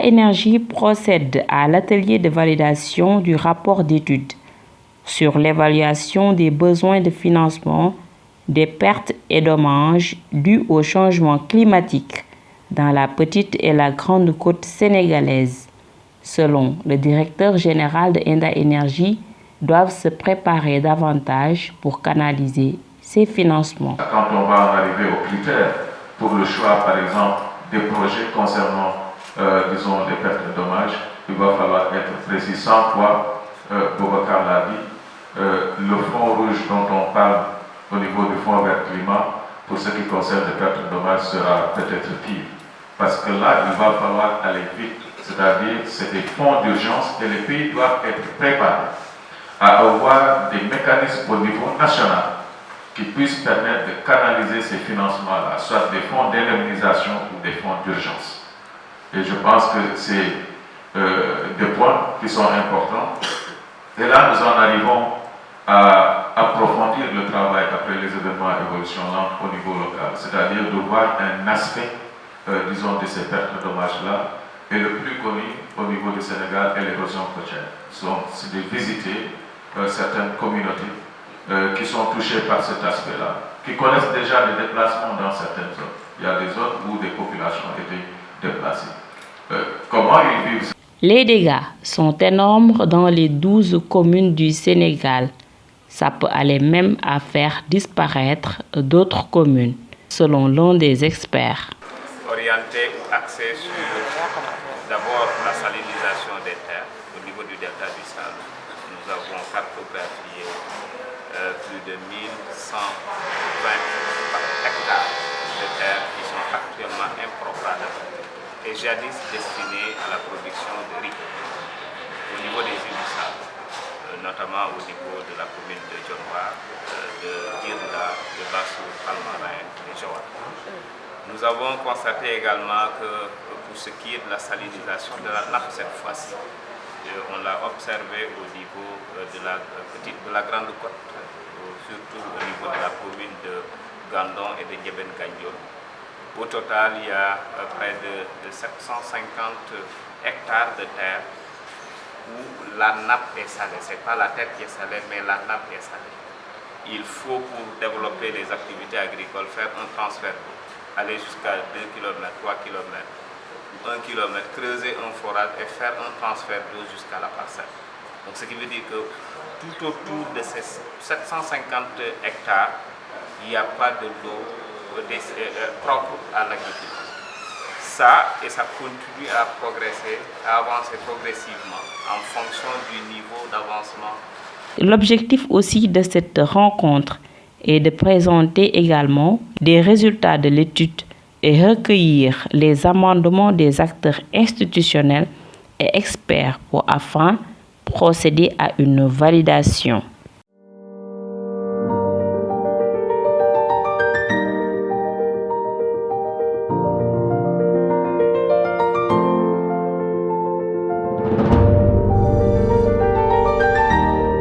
Enda Énergie procède à l'atelier de validation du rapport d'étude sur l'évaluation des besoins de financement des pertes et dommages dus au changement climatique dans la petite et la grande côte sénégalaise. Selon le directeur général de Enda Énergie, doivent se préparer davantage pour canaliser ces financements. Quand on va en arriver aux critères pour le choix, par exemple, des projets concernant, disons, les pertes et dommages, il va falloir être précis, sans quoi, Boubacar l'a dit, le fonds rouge dont on parle au niveau du fonds vert climat, pour ce qui concerne les pertes et dommages, sera peut-être pire. Parce que là, il va falloir aller vite, c'est-à-dire c'est des fonds d'urgence et les pays doivent être préparés à avoir des mécanismes au niveau national qui puissent permettre de canaliser ces financements-là, soit des fonds d'indemnisation ou des fonds d'urgence. Et je pense que c'est des points qui sont importants. Et là, nous en arrivons à approfondir le travail après les événements évolution lente au niveau local, c'est-à-dire de voir un aspect, disons, de ces pertes de dommages-là. Et le plus connu au niveau du Sénégal est l'érosion côtière. C'est de visiter certaines communautés qui sont touchées par cet aspect-là, qui connaissent déjà des déplacements dans certaines zones. Il y a des zones où des populations étaient déplacées. Comment ils vivent? Les dégâts sont énormes dans les 12 communes du Sénégal. Ça peut aller même à faire disparaître d'autres communes, selon l'un des experts. Orienté ou axé sur d'abord la salinisation des terres au niveau du delta du Saloum. Nous avons cartographié plus de 1120 hectares de terres qui sont actuellement impropres et jadis destinées à la production de riz au niveau des îles du Saloum, notamment au niveau de la commune de Dionewar, de Djirnda, de Bassou, Palmarin et Joal. Nous avons constaté également que pour ce qui est de la salinisation de la nappe cette fois-ci, on l'a observé au niveau de la Grande Côte, surtout au niveau de la commune de Gandon et de Ndiébène-Gandiol. Au total, il y a près de 750 hectares de terre où la nappe est salée. Ce n'est pas la terre qui est salée, mais la nappe est salée. Il faut, pour développer les activités agricoles, faire un transfert d'eau, aller jusqu'à 2 km, 3 km, 1 km, creuser un forage et faire un transfert d'eau jusqu'à la parcelle. Donc, ce qui veut dire que tout autour de ces 750 hectares, il n'y a pas de l'eau propre à l'agriculture. Ça continue à progresser, à avancer progressivement en fonction du niveau d'avancement. L'objectif aussi de cette rencontre est de présenter également des résultats de l'étude et recueillir les amendements des acteurs institutionnels et experts afin de procéder à une validation.